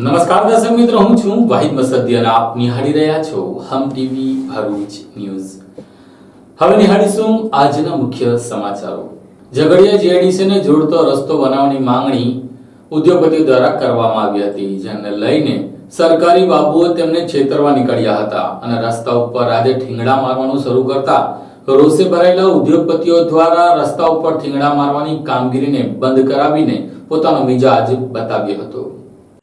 નમસ્કાર દર્શક મિત્રો, હું છું વાહિદ મસદી અને આપ નિહાળી રહ્યા છો હમ ટીવી ભરૂચ ન્યૂઝ। હવે નિહાળીશું આજના મુખ્ય સમાચારો। ઝઘડિયા જીઆઈડીસીને જોડતો રસ્તો બનાવવાની માંગણી ઉદ્યોગપતિઓ દ્વારા કરવામાં આવી હતી, જેને લઈને સરકારી બાબુઓ તેમને છેતરવા નીકળ્યા હતા અને રસ્તા ઉપર આજે ઠીંગડા મારવાનું શરૂ કરતા રોષે ભરાયેલા ઉદ્યોગપતિઓ દ્વારા રસ્તા ઉપર ઠીંગડા મારવાની કામગીરીને બંધ કરાવીને પોતાનો મિજાજ બતાવ્યો હતો।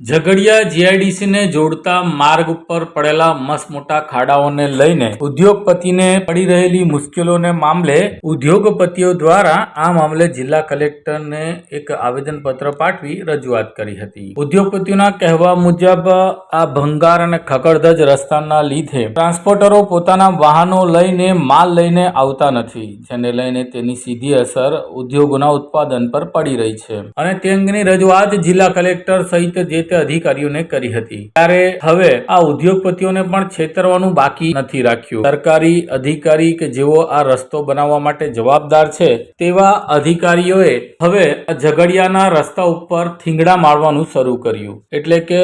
ઝઘડિયા જીઆઈડીસીને જોડતા માર્ગ ઉપર પડેલા મસ્ત મોટા ખાડાઓને લઈને ઉદ્યોગપતિને પડી રહેલી મુશ્કેલીઓને મામલે ઉદ્યોગપતિઓ દ્વારા આ મામલે જિલ્લા કલેક્ટરને એક આવેદનપત્ર પાઠવી રજૂઆત કરી હતી। ઉદ્યોગપતિઓના કહેવા મુજબ આ ભંગાર અને ખખડધજ રસ્તાના લીધે ટ્રાન્સપોર્ટરો પોતાના વાહનો લઈને માલ લઈને આવતા નથી, જેને લઈને તેની સીધી અસર ઉદ્યોગોના ઉત્પાદન પર પડી રહી છે અને તે અંગેની રજૂઆત જિલ્લા કલેક્ટર સહિત જે અધિકારીઓને કરી હતી। ત્યારે હવે આ ઉદ્યોગપતિઓને પણ છેતરવાનું બાકી નથી રાખ્યું। સરકારી અધિકારી કે જેઓ આ રસ્તો બનાવવા માટે જવાબદાર છે તેવા અધિકારીઓએ હવે ઝઘડિયાના રસ્તા ઉપર ઠીંગડા મારવાનું શરૂ કર્યું। એટલે કે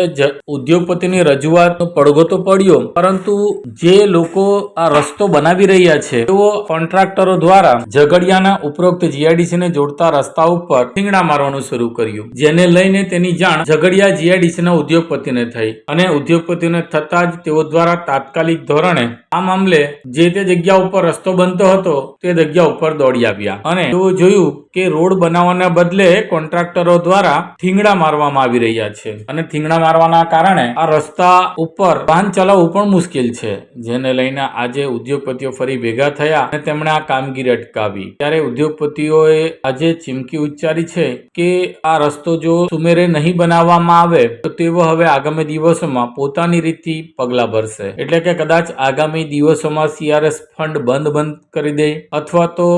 ઉદ્યોગપતિની રજૂઆતનો પડઘો તો પડ્યો, પરંતુ જે લોકો આ રસ્તો બનાવી રહ્યા છે તેઓ કોન્ટ્રાક્ટરો દ્વારા ઝઘડિયાના ઉપરોક્ત જીઆઈડીસીને જોડતા રસ્તા ઉપર ઠીંગડા મારવાનું શરૂ કર્યું, જેને લઈને તેની જાણ ઝઘડિયા જીઆઈડીસીના ઉદ્યોગપતિને થઈ અને ઉદ્યોગપતિને થતા જ તેઓ દ્વારા તાત્કાલિક ધોરણે આ મામલે જે તે જગ્યા ઉપર રસ્તો બનતો હતો તે જગ્યા ઉપર દોડી આવ્યા અને તેઓ જોયું કે રોડ બનાવવાના બદલે કોન્ટ્રાક્ટરો દ્વારા ઠીંગડા મારવામાં આવી રહ્યા છે અને ઠીંગડા મારવાના કારણે આ રસ્તા ઉપર વાહન ચલાવવું પણ મુશ્કેલ છે, જેને લઈને આજે ઉદ્યોગપતિઓ ફરી ભેગા થયા અને તેમણે આ કામગીરી અટકાવી। ત્યારે ઉદ્યોગપતિઓએ આજે ચીમકી ઉચ્ચારી છે કે આ રસ્તો જો સુમેરે નહીં બનાવવામાં આવે તો તેઓ હવે આગામી દિવસોમાં પોતાની રીતથી પગલા ભરશે। એટલે કે કદાચ આગામી દિવસોમાં સીઆરએસ ફંડ બંધ કરી દે અથવા તો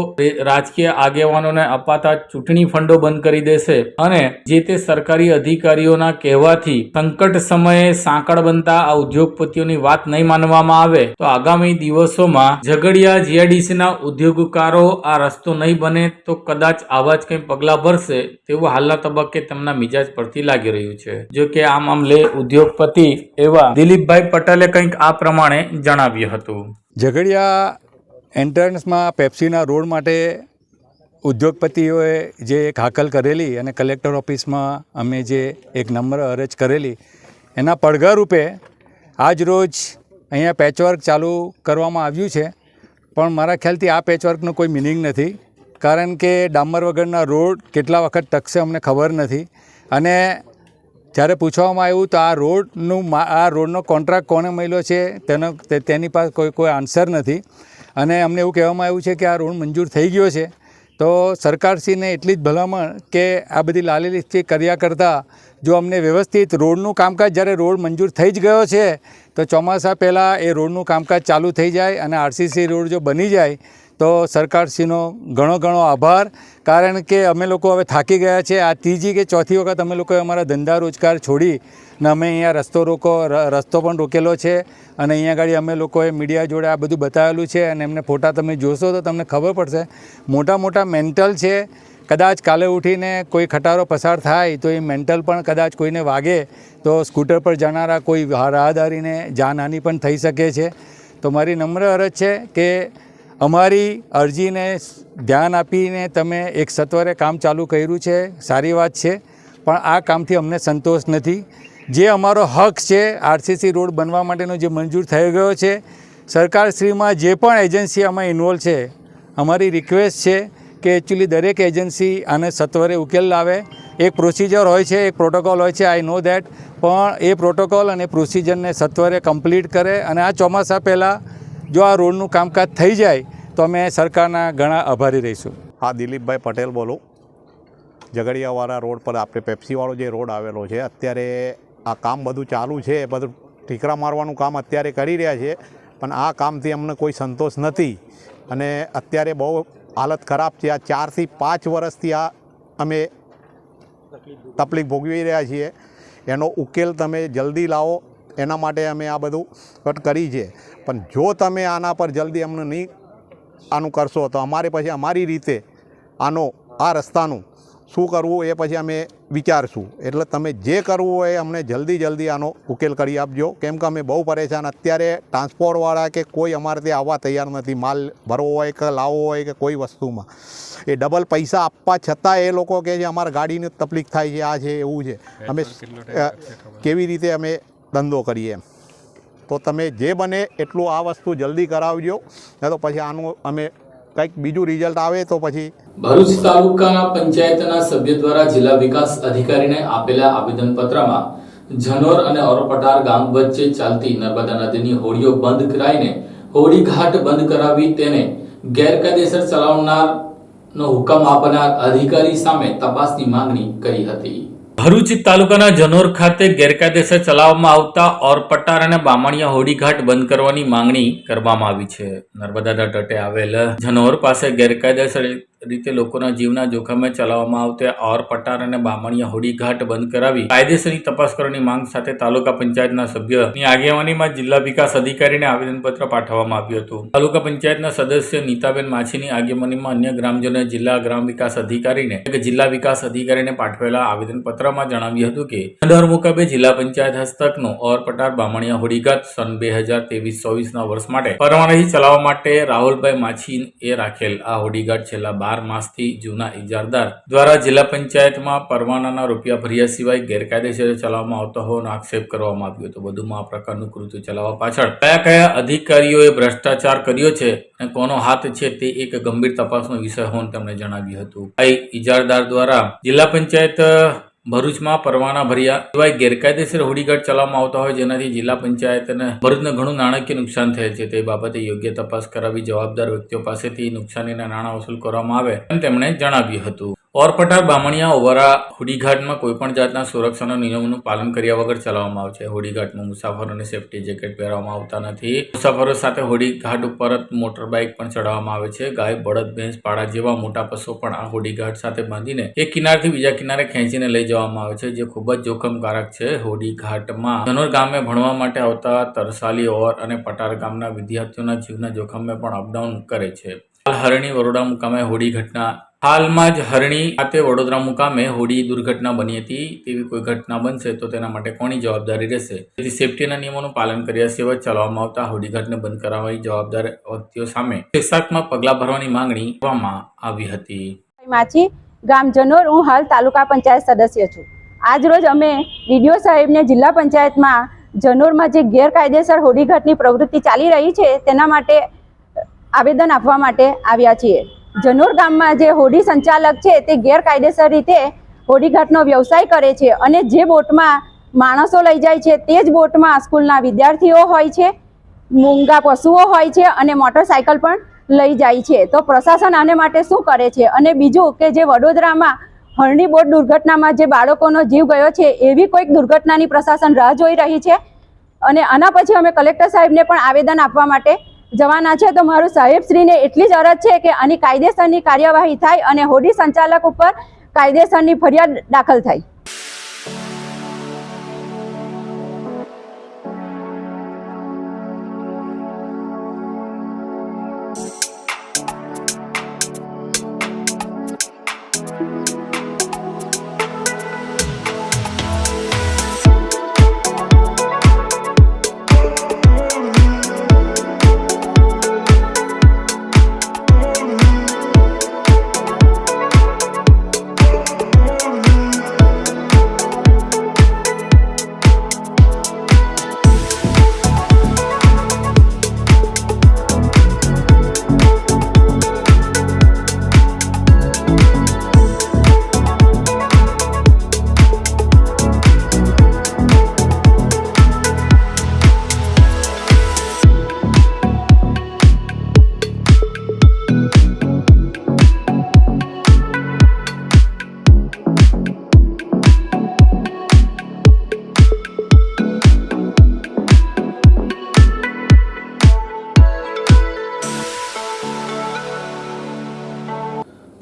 રાજકીય આગેવાનોને અપાતા ચૂંટણી ફંડો બંધ કરી દેશે અને જે તે સરકારી અધિકારીઓના કહેવાથી સંકટ સમયે સાંકળ બનતા આ ઉદ્યોગપતિઓની વાત નહીં માનવામાં આવે તો આગામી દિવસોમાં ઝઘડિયા જીઆઈડીસીના ઉદ્યોગકારો આ રસ્તો નહીં બને તો કદાચ આવા જ કંઈ પગલા ભરશે તેવું હાલના તબક્કે તેમના મિજાજ પરથી લાગી રહ્યું છે। જો કે આ મામલે ઉદ્યોગપતિ એવા દિલીપભાઈ પટેલે કંઈક આ પ્રમાણે જણાવ્યું હતું। ઝઘડિયા એન્ટ્રન્સમાં પેપ્સીના રોડ માટે ઉદ્યોગપતિઓએ જે એક હાકલ કરેલી અને કલેક્ટર ઓફિસમાં અમે જે એક નમ્ર અરજ કરેલી એના પડઘા રૂપે આજ રોજ અહીંયા પેચવર્ક ચાલુ કરવામાં આવ્યું છે, પણ મારા ખ્યાલથી આ પેચવર્કનો કોઈ મિનિંગ નથી, કારણ કે ડામર વગરના રોડ કેટલા વખત ટકશે અમને ખબર નથી અને જ્યારે પૂછવામાં આવ્યું તો આ રોડનો કોન્ટ્રાક્ટ કોને મળ્યો છે તેની પાસે કોઈ આન્સર નથી અને અમને એવું કહેવામાં આવ્યું છે કે આ રોડ મંજૂર થઈ ગયો છે। તો સરકારશ્રીને એટલી જ ભલામણ કે આ બધી લાલીલીચી કર્યા કરતાં જો અમને વ્યવસ્થિત રોડનું કામકાજ જ્યારે રોડ મંજૂર થઈ જ ગયો છે તો ચોમાસા પહેલાં એ રોડનું કામકાજ ચાલુ થઈ જાય અને આરસીસી રોડ જો બની જાય તો સરકારશ્રીનો ઘણો આભાર, કારણ કે અમે લોકો હવે થાકી ગયા છે। આ ત્રીજી કે ચોથી વખત અમે લોકોએ અમારા ધંધા રોજગાર છોડી ને અમે અહીંયા રસ્તો પણ રોકેલો છે અને અહીંયા આગળ અમે લોકોએ મીડિયા જોડે આ બધું બતાવેલું છે અને એમને ફોટા તમે જોશો તો તમને ખબર પડશે। મોટા મેન્ટલ છે, કદાચ કાલે ઉઠીને કોઈ ખટારો પસાર થાય તો એ મેન્ટલ પણ કદાચ કોઈને વાગે તો સ્કૂટર પર જનારા કોઈ રાહદારીને જાનહાનિ પણ થઈ શકે છે। તો મારી નમ્ર અરજ છે કે અમારી અરજીને ધ્યાન આપીને તમે એક સત્વરે કામ ચાલુ કર્યું છે, સારી વાત છે, પણ આ કામથી અમને સંતોષ નથી। જે અમારો હક છે આરસીસી રોડ બનવા માટેનો જે મંજૂર થઈ ગયો છે, સરકારશ્રીમાં જે પણ એજન્સી આમાં ઇન્વોલ્વ છે, અમારી રિક્વેસ્ટ છે કે એકચ્યુઅલી દરેક એજન્સી આને સત્વરે ઉકેલ લાવે। એક પ્રોસિજર હોય છે, એક પ્રોટોકોલ હોય છે, આઈ નો દેટ, પણ એ પ્રોટોકોલ અને પ્રોસિજરને સત્વરે કમ્પ્લીટ કરે અને આ ચોમાસા પહેલાં જો આ રોડનું કામકાજ થઈ જાય તો અમે સરકારના ઘણા આભારી રહીશું। હા, દિલીપભાઈ પટેલ બોલું। ઝઘડિયાવાળા રોડ પર આપણે પેપ્સીવાળો જે રોડ આવેલો છે, અત્યારે આ કામ બધું ચાલુ છે, બધું ઠીકરા મારવાનું કામ અત્યારે કરી રહ્યા છે, પણ આ કામથી અમને કોઈ સંતોષ નથી અને અત્યારે બહુ હાલત ખરાબ છે। આ 4 થી 5 વર્ષથી આ અમે તકલીફ ભોગવી રહ્યા છીએ, એનો ઉકેલ તમે જલ્દી લાવો એના માટે અમે આ બધું કટ કરી છે, પણ જો તમે આના પર જલ્દી અમને નહીં આનું કરશો તો અમારે પછી અમારી રીતે આ રસ્તાનું શું કરવું એ પછી અમે વિચારશું. એટલે તમે જે કરવું હોય એ અમને જલ્દી આનો ઉકેલ કરી આપજો, કેમ કે અમે બહુ પરેશાન. અત્યારે ટ્રાન્સપોર્ટવાળા કે કોઈ અમારે ત્યાં આવવા તૈયાર નથી. માલ ભરવો હોય કે લાવવો હોય કે કોઈ વસ્તુમાં એ ડબલ પૈસા આપવા છતાં એ લોકો કહે છે અમારે ગાડીની તકલીફ થાય છે, આ છે, એવું છે. અમે કેવી રીતે અમે ધંધો કરીએ એમ. તો તમે જે બને એટલું આ વસ્તુ જલ્દી કરાવજો, નહીં તો પછી આનું અમે કંઈક બીજું રિઝલ્ટ આવે તો પછી. ભરૂચ તાલુકાના પંચાયતના સભ્ય દ્વારા જિલ્લા વિકાસ અધિકારીને આપેલા આવેદનપત્રમાં જનોર અને ઓરપટાર ગામ વચ્ચે ચાલતી નર્મદા નદીની હોડીઓ બંધ કરાવીને હોડી ઘાટ બંધ કરાવી તેને ગેરકાયદેસર ચલાવનારનો હુકમ આપનાર અધિકારી સામે તપાસની માંગણી કરી હતી. ભરૂચ તાલુકાના જનોર ખાતે ગેરકાયદેસર ચલાવવામાં આવતા ઓરપટાર અને બામણિયા હોડીઘાટ બંધ કરવાની માંગણી કરવામાં આવી છે. નર્મદાના તટે આવેલ જનોર પાસે ગેરકાયદેસર રીતે લોકોના જીવના જોખમે ચલાવવામાં આવતા ઓરપટાર અને બામણિયા હોડીઘાટ બંધ કરાવી કાયદેસરની તપાસ કરવાની માંગ સાથે તાલુકા પંચાયતના સભ્યની આગેવાનીમાં જિલ્લા વિકાસ અધિકારીને આવેદનપત્ર પાઠવવામાં આવ્યું હતું. તાલુકા પંચાયતના સદસ્ય નીતાબેન માછીની આગેવાનીમાં અન્ય ગ્રામજનોએ જિલ્લા ગ્રામ વિકાસ અધિકારીને પાઠવેલા આવેદનપત્રમાં જણાવ્યું હતું કે જનોર મુકાબે જિલ્લા પંચાયત હસ્તકનો ઓરપટાર બામણિયા હોડીઘાટ સન 2023-24 વર્ષ માટે પરવાનગી ચલાવવા માટે રાહુલભાઈ માછીએ રાખેલ આ હોડીઘાટ છેલ્લા 12 માસથી જૂના ઇજારદાર દ્વારા જિલ્લા પંચાયતમાં પરવાનાના રૂપિયા ભર્યા સિવાય ગેરકાયદેસર ચલાવવામાં આવતો હોવાનો આક્ષેપ કરવામાં આવ્યો હતો. વધુમાં આ પ્રકારનું કૃત્ય ચલાવવા પાછળ કયા અધિકારીઓએ ભ્રષ્ટાચાર કર્યો છે અને કોનો હાથ છે તે એક ગંભીર તપાસનો વિષય હોવાનું તેમણે જણાવ્યું હતું. આ ઇજારદાર દ્વારા જિલ્લા પંચાયત ભરૂચમાં પરવાના ભર્યા સિવાય ગેરકાયદેસર હોડીઘાટ ચલાવવામાં આવતા હોય જેનાથી જિલ્લા પંચાયતને ભરૂચને ઘણું નાણાકીય નુકસાન થયેલ છે. તે બાબતે યોગ્ય તપાસ કરાવી જવાબદાર વ્યક્તિઓ પાસેથી નુકસાનીના નાણાં વસૂલ કરવામાં આવે એમ તેમણે જણાવ્યું હતું. ઓરપટાર બામણિયા ઓવરા હોડીઘાટમાં કોઈપણ જાતના સુરક્ષાના નિયમોનું પાલન કર્યા વગર ચલાવવામાં આવે છે. હોડીઘાટમાં મુસાફરોને સેફટી જેકેટ પહેરવામાં આવતા નથી. મુસાફરો સાથે હોડીઘાટ ઉપર મોટર બાઇક પણ ચડાવવામાં આવે છે. ગાય, બળદ, ભેંસ, પાડા જેવા મોટા પશુઓ પણ આ હોડીઘાટ સાથે બાંધીને એક કિનારેથી બીજા કિનારે ખેંચીને લઈ જવામાં આવે છે, જે ખૂબ જ જોખમકારક છે. હોડીઘાટમાં જનોર ગામે ભણવા માટે આવતા તરસાલી ઓર અને પટાર ગામના વિદ્યાર્થીઓના જીવના જોખમે પણ અપડાઉન કરે છે. હરણી વડોદરા મુકામે હોડી ઘટના હાલમાં જ હરણી ખાતે વડોદરા મુકામે હોડી દુર્ઘટના બની હતી. તેવી કોઈ ઘટના બનશે તો તેના માટે કોની જવાબદારી રહેશે? તેથી સેફટીના નિયમોનું પાલન કર્યા સિવાય ચલાવવામાં આવતા હોડીઘાટને બંધ કરાવવાની જવાબદાર વ્યક્તિઓ સામે શિક્ષાત્મક પગલાં ભરવાની માંગણી કરવામાં આવી હતી. માછી ગામ જનોર, હું હાલ તાલુકા પંચાયત સદસ્ય છું. આજ રોજ અમે ડીડીઓ સાહેબને જિલ્લા પંચાયતમાં જનોરમાં જે ગેરકાયદેસર હોડીઘાટની પ્રવૃત્તિ ચાલી રહી છે તેના માટે આવેદન આપવા માટે આવ્યા છીએ. જનોર ગામમાં જે હોડી સંચાલક છે તે ગેરકાયદેસર રીતે હોડીઘાટનો વ્યવસાય કરે છે અને જે બોટમાં માણસો લઈ જાય છે તે જ બોટમાં સ્કૂલના વિદ્યાર્થીઓ હોય છે, મૂંગા પશુઓ હોય છે અને મોટરસાયકલ પણ લઈ જાય છે. તો પ્રશાસન આને માટે શું કરે છે? અને બીજું કે જે વડોદરામાં હરણી બોટ દુર્ઘટનામાં જે બાળકોનો જીવ ગયો છે એવી કોઈક દુર્ઘટનાની પ્રશાસન રાહ જોઈ રહી છે અને આના પછી અમે કલેક્ટર સાહેબને પણ આવેદન આપવા માટે જવાના છે. તો મારું સાહેબશ્રીને એટલી જ અરજ છે કે આની કાયદેસરની કાર્યવાહી થાય અને હોડી સંચાલક ઉપર કાયદેસરની ફરિયાદ દાખલ થાય.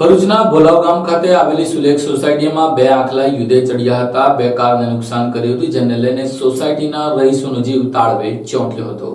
ભરૂચના ભોલાવ ગામ ખાતે આવેલી સુલેખ સોસાયટીમાં બે આખલા યુદ્ધે ચડ્યા હતા. બે કારને નુકસાન કર્યું હતું, જેને લઈને સોસાયટીના રહીશોનો જીવ તાળવે ચોંટ્યો હતો.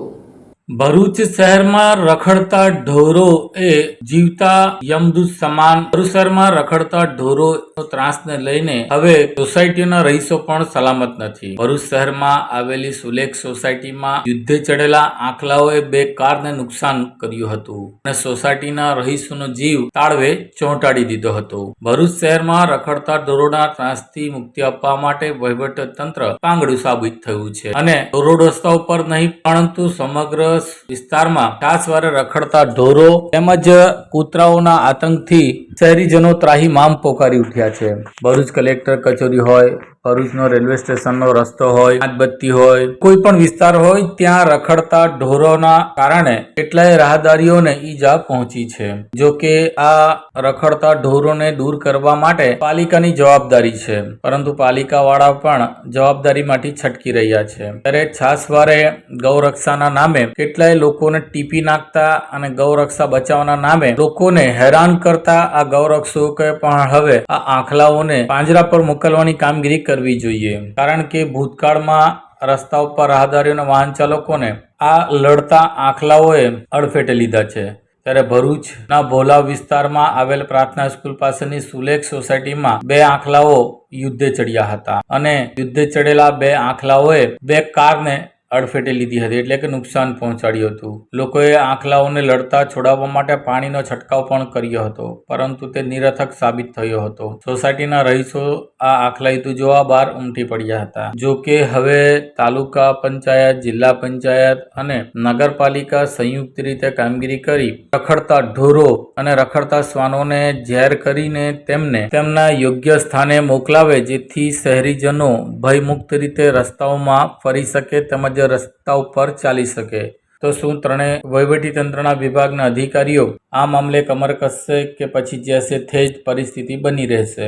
ભરૂચ શહેરમાં રખડતા ઢોરો એ જીવતા યમદૂત સમાન. ભરૂચ શહેરમાં રખડતા ઢોરો ત્રાસને લઈને હવે સોસાયટીના રહીશો પણ સલામત નથી. ભરૂચ શહેરમાં આવેલી સુલેખ સોસાયટીમાં યુદ્ધે ચડેલા આંખલાઓએ બે કારને નુકસાન કર્યું હતું અને સોસાયટીના રહીશોનો જીવ તાળવે ચોંટાડી દીધો હતો. ભરૂચ શહેરમાં રખડતા ઢોરોના ત્રાસથી મુક્તિ આપવા માટે વહીવટીતંત્ર પાંગડું સાબિત થયું છે અને રોડ રસ્તાઓ પર નહીં પરંતુ સમગ્ર વિસ્તારમાં છાસવારે રખડતા ઢોરો તેમજ કૂતરાઓના આતંકથી શહેરીજનો ત્રાહિમામ પોકારી ઉઠ્યા છે. ભરૂચ કલેક્ટર કચેરી હોય, ભરૂચનો રેલવે સ્ટેશનનો રસ્તો હોય, આજબત્તી હોય, કોઈ પણ વિસ્તાર હોય ત્યાં રખડતા ઢોરોના કારણે કેટલાય રાહદારીઓને ઈજા પહોંચી છે. જો કે આ રખડતા ઢોરોને દૂર કરવા માટે પાલિકાની જવાબદારી છે, પરંતુ પાલિકા વાળા પણ જવાબદારીમાંથી છટકી રહ્યા છે. ત્યારે છાસવારે ગૌરક્ષાના નામે કેટલાય લોકોને ટીપી નાખતા અને ગૌરક્ષા બચાવવાના નામે લોકોને હેરાન કરતા આ ગૌરક્ષકોએ પણ હવે આ આંખલાઓને પાંજરા પર મોકલવાની કામગીરી કરવી જોઈએ. કારણ કે ભૂતકાળમાં રસ્તા ઉપર રાહદારીઓ અને વાહન ચાલકોને આ લડતા આંખલાઓએ અડફેટે લીધા છે. ત્યારે ભરૂચના ભોલા વિસ્તારમાં આવેલ પ્રાર્થના સ્કૂલ પાસેની સુલેખ સોસાયટીમાં બે આંખલાઓ યુદ્ધે ચડ્યા હતા અને યુદ્ધે ચડેલા બે આંખલાઓએ બે કારને અડફેટે લીધી હતી, એટલે કે નુકસાન પહોંચાડ્યું હતું. લોકોએ આંખલાઓને લડતા છોડાવવા માટે પાણીનો છંટકાવ પણ કર્યો હતો, પરંતુ તે નિરર્થક સાબિત થયો હતો. સોસાયટીના રહીશો આ આંખલા યુદ્ધ જોવા બહાર ઉમટી પડ્યા હતા. જો કે હવે તાલુકા પંચાયત, જિલ્લા પંચાયત અને નગરપાલિકા સંયુક્ત રીતે કામગીરી કરી રખડતા ઢોરો અને રખડતા શ્વાનોને ઝેર કરીને તેમને તેમના યોગ્ય સ્થાને મોકલાવે, જેથી શહેરીજનો ભયમુક્ત રીતે રસ્તાઓમાં ફરી શકે તેમજ રસ્તા ઉપર ચાલી શકે. તો શું ત્રણેય વહીવટીતંત્રના વિભાગના અધિકારીઓ આ મામલે કમર કસશે કે પછી જેસે તે જ પરિસ્થિતિ બની રહેશે?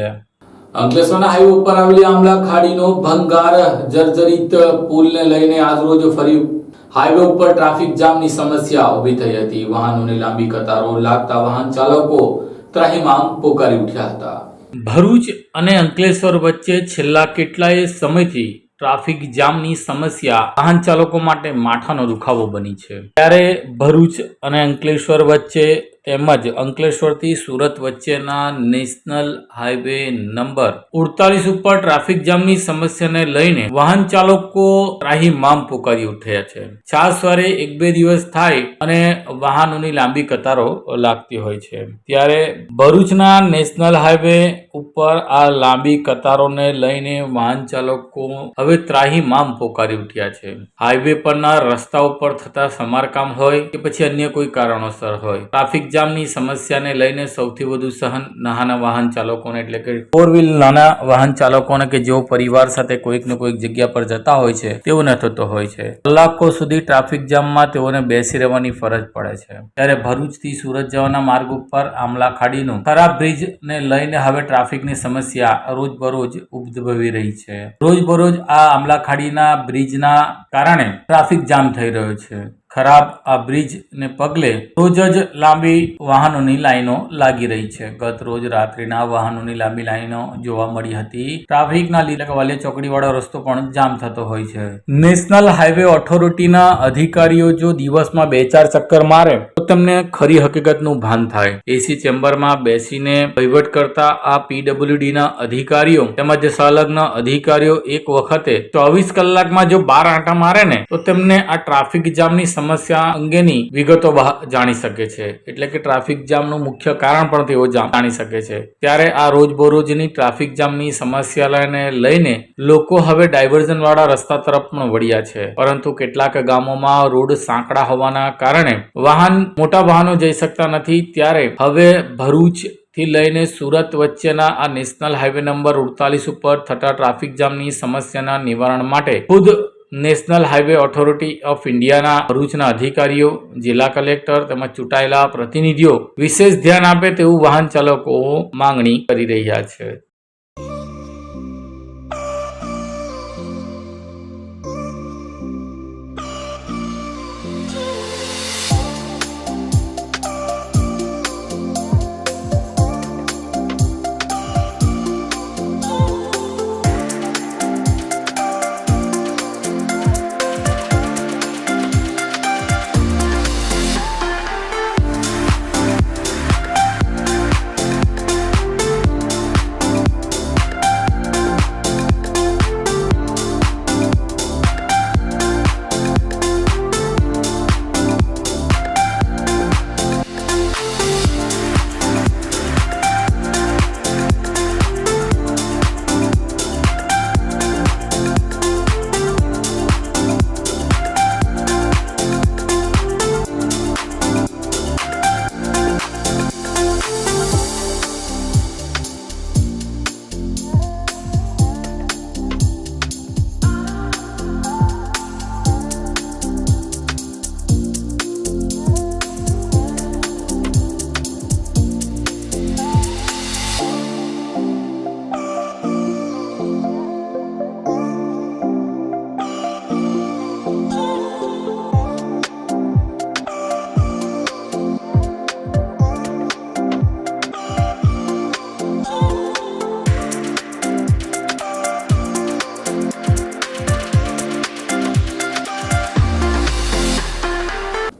અંકલેશ્વરના હાઈવે ઉપર આવેલી આમલા ખાડીનો ભંગાર જર્જરિત પુલને લઈને આજરોજ ફરી હાઈવે ઉપર ટ્રાફિક જામની સમસ્યા ઊભી થઈ હતી. વાહનોની લાંબી કતારો લાગતા વાહન ચાલકો ત્રાહિમામ પોકારી ઉઠ્યા હતા. ભરૂચ અને અંકલેશ્વર વચ્ચે છેલ્લા કેટલાય સમયથી ટ્રાફિક જામની સમસ્યા વાહન ચાલકો માટે માથાનો દુખાવો બની છે. ત્યારે ભરૂચ અને અંકલેશ્વર વચ્ચે તેમજ અંકલેશ્વરથી સુરત વચ્ચેના નેશનલ હાઈવે નંબર 48 ઉપર ટ્રાફિક જામની સમસ્યાને લઈને વાહન ચાલકો ત્રાહિમામ પોકારી ઉઠ્યા છે. છાસવારે 1-2 દિવસ થાય અને વાહનોની લાંબી કતારો લાગતી હોય છે. ત્યારે ભરૂચના નેશનલ હાઈવે ઉપર આ લાંબી કતારોને લઈને વાહન ચાલકો હવે ત્રાહિમામ પોકારી ઉઠ્યા છે. હાઈવે પરના રસ્તા ઉપર થતા સમારકામ હોય કે પછી અન્ય કોઈ કારણોસર હોય, ટ્રાફિક જામની સમસ્યાને લઈને સૌથી વધુ સહન નાના વાહન ચાલકોને, એટલે કે 4 વ્હીલ નાના વાહન ચાલકોને કે જેઓ પરિવાર સાથે કોઈક ને કોઈક જગ્યા પર જતા હોય છે તેઓને થતો હોય છે. કલાકો સુધી ટ્રાફિક જામમાં તેઓને બેસી રહેવાની ફરજ પડે છે. ત્યારે ભરૂચથી સુરત જવાના માર્ગ ઉપર આમલા ખાડીનું ખરાબ બ્રિજ ને લઈને હવે ટ્રાફિકની સમસ્યા રોજબરોજ ઉદ્ભવી રહી છે. રોજબરોજ આ આમલા ખાડીના બ્રિજના કારણે ટ્રાફિક જામ થઈ રહ્યો છે. ખરાબ આ બ્રિજ ને પગલે રોજ જ લાંબી વાહનોની લાઈનો લાગી રહી છે. ગત રોજ રાત્રિના વાહનોની લાંબી લાઈનો જોવા મળી હતી. ટ્રાફિકના લીધે વાલે ચોકડી વાળો રસ્તો પણ જામ થતો હોય છે. નેશનલ હાઈવે ઓથોરિટીના અધિકારીઓ જો દિવસમાં 2-4 ચક્કર મારે તો તેમને ખરી હકીકતનું ભાન થાય. એસી ચેમ્બરમાં બેસીને વહીવટ કરતા આ PWD ના અધિકારીઓ તેમજ સંલગ્ન અધિકારીઓ એક વખતે 24 કલાકમાં જો 12 આંટા મારે ને તો તેમને આ ટ્રાફિક જામની સમસ્યા અંગેની વિગતો જાણી શકે છે. એટલે કે ટ્રાફિક જામનું મુખ્ય કારણ પણ તેઓ જાણી શકે છે. ત્યારે આ રોજબરોજની ટ્રાફિક જામની સમસ્યાને લઈને લોકો હવે ડાયવર્ઝન વાળા રસ્તા તરફ પણ વળ્યા છે. પરંતુ કેટલાક ગામોમાં રોડ સાંકડા હોવાના કારણે મોટા વાહનો જઈ શકતા નથી. ત્યારે હવે ભરૂચ થી લઈને સુરત વચ્ચેના આ નેશનલ હાઈવે નંબર 48 ઉપર થતા ટ્રાફિક જામની સમસ્યાના નિવારણ માટે ખુદ નેશનલ હાઈવે ઓથોરિટી ઓફ ઇન્ડિયાના ભરૂચના અધિકારીઓ, જિલ્લા કલેક્ટર તેમજ ચૂંટાયેલા પ્રતિનિધિઓ વિશેષ ધ્યાન આપે તેવું વાહન ચાલકો માંગણી કરી રહ્યા છે.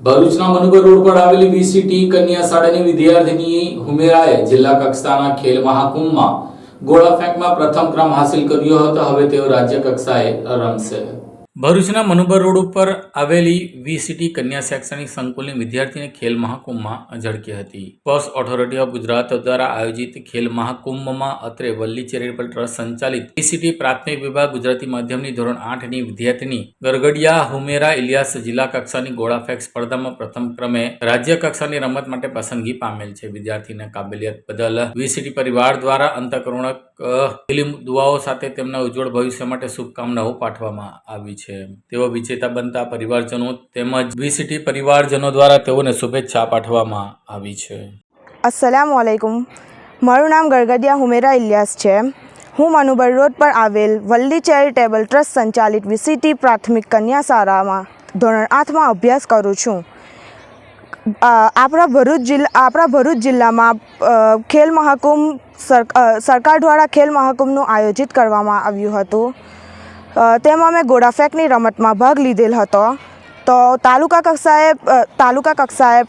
ભરૂચના મનુબર રોડ પર આવેલી વીસીટી કન્યા શાળાની વિદ્યાર્થીની હુમેરાએ જિલ્લા કક્ષાના ખેલ મહાકુંભમાં ગોળા ફેંકમાં પ્રથમ ક્રમ હાંસિલ કર્યો હતો. હવે તેઓ રાજ્ય કક્ષાએ રમશે. ભરૂચના મનુબર રોડ ઉપર આવેલી વીસીટી કન્યા શૈક્ષણિક સંકુલની વિદ્યાર્થીને ખેલ મહાકુંભમાં ઝળકી હતી. સ્પોર્ટ્સ ઓથોરિટી ઓફ ગુજરાત દ્વારા આયોજિત ખેલ મહાકુંભમાં અત્રે વલ્લી ચેરિટેબલ ટ્રસ્ટ સંચાલિત વીસીટી પ્રાથમિક વિભાગ ગુજરાતી માધ્યમની ધોરણ 8ની વિદ્યાર્થીની ગરગડિયા હુમેરા ઇલિયાસ જિલ્લા કક્ષાની ગોળા ફેંક સ્પર્ધામાં પ્રથમ ક્રમે રાજ્ય કક્ષાની રમત માટે પસંદગી પામેલ છે. વિદ્યાર્થીના કાબેલિયત બદલ વીસીટી પરિવાર દ્વારા અંતઃકરુણક દિલી દુઆઓ સાથે તેમના ઉજ્જવળ ભવિષ્ય માટે શુભકામનાઓ પાઠવવામાં આવી છે. તેઓ વિજેતા બનતા પરિવારજનો તેમજ વીસીટી પરિવારજનો દ્વારા તેઓને શુભેચ્છા પાઠવવામાં આવી છે. અસ્સલામુ અલૈકુમ. મારું નામ ગરગડિયા હુમેરા ઇલિયાસ છે. હું મનુબર રોડ પર આવેલ વલ્લી ચેરિટેબલ ટ્રસ્ટ સંચાલિત વીસીટી પ્રાથમિક કન્યા શાળામાં ધોરણ 8માં અભ્યાસ કરું છું. આપણા ભરૂચ જિલ્લામાં ખેલ મહાકુંભ સરકાર દ્વારા ખેલ મહાકુંભનું આયોજિત કરવામાં આવ્યું હતું. તેમાં મેં ગોળા ફેંકની રમતમાં ભાગ લીધેલ હતો. તો તાલુકા કક્ષાએ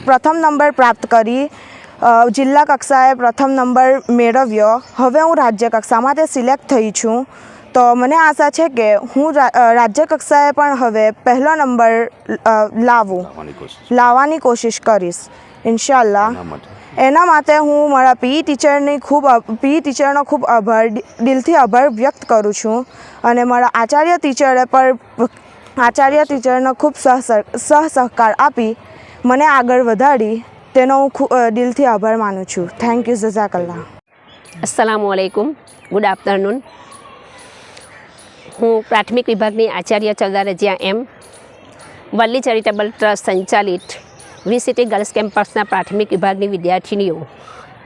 પ્રથમ નંબર પ્રાપ્ત કરી જિલ્લા કક્ષાએ પ્રથમ નંબર મેળવ્યો. હવે હું રાજ્ય કક્ષા માટે સિલેક્ટ થઈ છું. તો મને આશા છે કે હું રાજ્ય કક્ષાએ પણ હવે પહેલો નંબર લાવવાની કોશિશ કરીશ ઇન્શાલ્લાહ. એના માટે હું મારા પીઈ ટીચરનો ખૂબ દિલથી આભાર વ્યક્ત કરું છું. અને મારા આચાર્ય ટીચરનો ખૂબ સહકાર આપી મને આગળ વધારી તેનો હું દિલથી આભાર માનું છું. Thank you. જઝાકલ્લાહ. અસ્સલામુ અલૈકુમ. Good afternoon. હું પ્રાથમિક વિભાગની આચાર્ય Chaudhary Raziya M Valli charitable trust સંચાલિત વીસીટી ગર્લ્સ કેમ્પસના પ્રાથમિક વિભાગની વિદ્યાર્થીનીઓ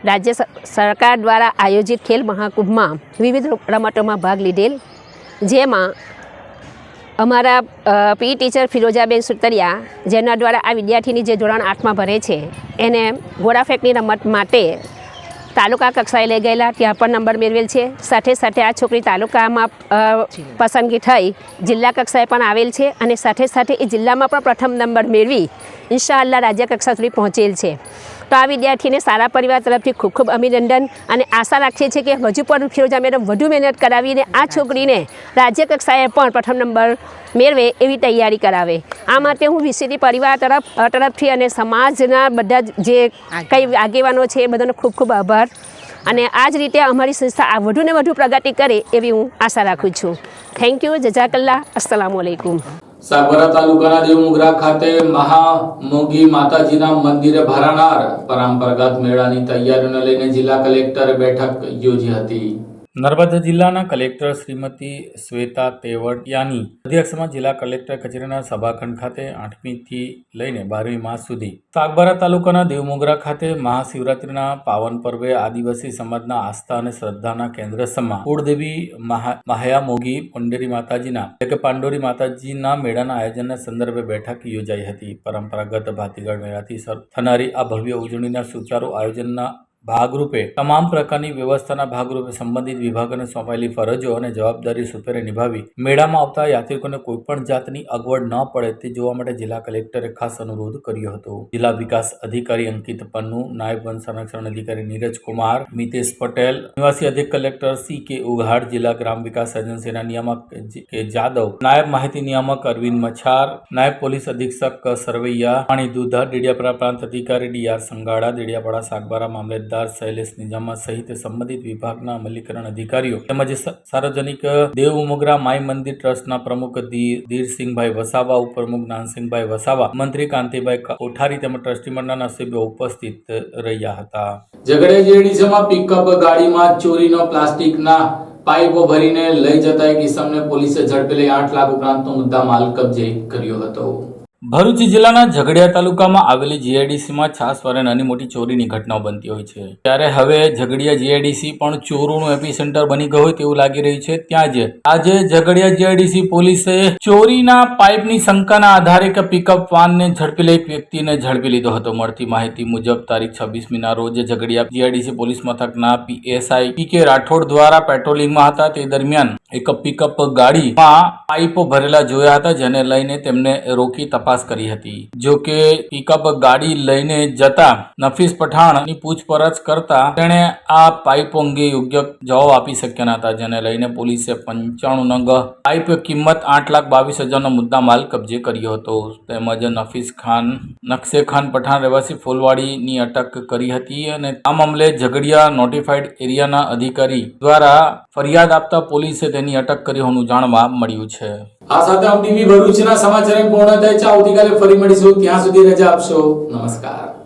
રાજ્ય સરકાર દ્વારા આયોજિત ખેલ મહાકુંભમાં વિવિધ રમતોમાં ભાગ લીધેલ. જેમાં અમારા પીઈ ટીચર ફિરોજાબેન સુતરિયા જેના દ્વારા આ વિદ્યાર્થીની જે ધોરણ 8માં ભરે છે એને ગોળા ફેંકની રમત માટે તાલુકા કક્ષાએ લઈ ગયેલા, ત્યાં પણ નંબર મેળવેલ છે. સાથે સાથે આ છોકરી તાલુકામાં પસંદગી થઈ જિલ્લા કક્ષાએ પણ આવેલ છે અને સાથે સાથે એ જિલ્લામાં પણ પ્રથમ નંબર મેળવી ઇન્શાઅલ્લાહ રાજ્ય કક્ષા સુધી પહોંચેલ છે. તો આ વિદ્યાર્થીને સારા પરિવાર તરફથી ખૂબ ખૂબ અભિનંદન અને આશા રાખીએ છીએ કે હજુ પણ ફિરોજા મેડમ વધુ મહેનત કરાવીને આ છોકરીને રાજ્ય કક્ષાએ પણ પ્રથમ નંબર મેળવે એવી તૈયારી કરાવે. આ માટે હું વીસીટી પરિવાર તરફથી અને સમાજના બધા જે કંઈ આગેવાનો છે એ બધાનો ખૂબ ખૂબ આભાર. અને આ જ રીતે અમારી સંસ્થા વધુને વધુ પ્રગતિ કરે એવી હું આશા રાખું છું. Thank you. જઝાકલ્લાહ. અસ્સલામુ અલૈકુમ. સાગબારા તાલુકાના દેવમુગરા ખાતે મહામોગી માતાજીના મંદિરે ભરાનાર પરંપરાગત મેળાની તૈયારીઓને લઈને જિલ્લા કલેક્ટરે બેઠક યોજી હતી. નર્મદા જિલ્લાના કલેક્ટર શ્રીમતી શ્વેતા તેવડિયાની અધ્યક્ષતામાં જિલ્લા કલેક્ટર કચેરીના સભાખંડ ખાતે 8મી થી લઈને 12મી માર્ચ સુધી સાગબારા તાલુકાના દેવમોગરા ખાતે મહાશિવરાત્રિના પાવન પર્વે આદિવાસી સમાજના આસ્થા અને શ્રદ્ધાના કેન્દ્ર સમા કુળદેવી મહાયામોગી પંડેરી માતાજીના એટલે કે પાંડોરી માતાજીના મેળાના આયોજનના સંદર્ભે બેઠક યોજાઈ હતી. પરંપરાગત ભાતીગળ મેળાથી થનારી આ ભવ્ય ઉજવણીના સુચારુ આયોજનના ભાગરૂપે તમામ પ્રકારની વ્યવસ્થાના ભાગરૂપે સંબંધિત વિભાગોને સોંપાયેલી ફરજો અને જવાબદારી સુપેરે નિભાવી મેળામાં આવતા યાત્રિકોને કોઈપણ જાતની અગવડ ન પડે તે જોવા માટે જિલ્લા કલેક્ટરે ખાસ અનુરોધ કર્યો હતો. જિલ્લા વિકાસ અધિકારી અંકિત પન્નુ, નાયબ વન સંરક્ષણ અધિકારી નીરજ કુમાર, મિતેશ પટેલ, નિવાસી અધિક કલેક્ટર CK ઉઘાડ, જિલ્લા ગ્રામ વિકાસ એજન્સીના નિયામક K જાદવ, નાયબ માહિતી નિયામક અરવિંદ મછાર, નાયબ પોલીસ અધિક્ષક સરવૈયા, પાણી દુધા, ડેડિયાપાડા પ્રાંત અધિકારી DR સંગાડા, ડેડિયાપાડા સાગબારા મામલેદાર શૈલેષ નિજામા સહિત સંબંધિત વિભાગના અમલીકરણ અધિકારીઓ તેમજ સાર્વજનિક દેવમોગરા માઈ મંદિર ટ્રસ્ટના પ્રમુખ ધીરસિંહભાઈ વસાવા, ઉપપ્રમુખ નાનસિંહભાઈ વસાવા, મંત્રી કાંતિભાઈ કોઠારી તેમજ ટ્રસ્ટી મંડળના સભ્યો ઉપસ્થિત રહ્યા હતા. ઝઘડિયા જીઆઈડીસીમાં પિકઅપ ગાડીમાં ચોરીનો પ્લાસ્ટિકના પાઇપો ભરીને લઈ જતા એક ઇસમને પોલીસે ઝડપી લઈ 8 લાખ ઉપરાંતનો મુદ્દામાલ કબજે કર્યો હતો. ભરૂચ જિલ્લાના ઝઘડિયા તાલુકામાં આવેલી જીઆઈડીસીમાં છાસવારે નાની મોટી ચોરીની ઘટનાઓ બનતી હોય છે. ત્યારે હવે ઝઘડિયા જીઆઈડીસી પણ ચોરોનું એપિસેન્ટર બની ગયું હોય તેવું લાગી રહ્યું છે. ત્યાં જ આજે ઝઘડિયા જીઆઈડીસી પોલીસે ચોરીના પાઇપની શંકાના આધારે એક પિકઅપ વાનને ઝડપી લઈ એક વ્યક્તિને ઝડપી લીધો હતો. મળતી માહિતી મુજબ તારીખ 26મીના રોજ ઝઘડિયા જીઆઈડીસી પોલીસ મથકના PSI PK રાઠોડ દ્વારા પેટ્રોલિંગમાં હતા તે દરમિયાન એક પિકઅપ ગાડીમાં પાઇપો ભરેલા જોયા હતા, જેને લઈને તેમને રોકી તપાસ તપાસ કરી હતી. જો કે પિકઅપ ગાડી લઈને જતા નફીસ પઠાણની પૂછપરછ કરતા તેણે આ પાઇપ અંગે યોગ્ય જવાબ આપી શક્યા ન હતા, જેને લઈને પોલીસે 95 નંગ પાઇપ કિંમત 8,22,000નો મુદ્દામાલ કબજે કર્યો હતો. તેમજ નફીસ ખાન નકશે ખાન પઠાણ રહેવાસી ફૂલવાડીની અટક કરી હતી અને આ મામલે ઝઘડિયા નોટિફાઈડ એરિયાના અધિકારી દ્વારા ફરિયાદ આપતા પોલીસે તેની અટક કરી હોવાનું જાણવા મળ્યું છે. આ સાથે હમ ટીવી ભરૂચના સમાચાર પૂર્ણ થાય છે. આવતીકાલે ફરી મળીશું. ત્યાં સુધી રજા આપશો. નમસ્કાર.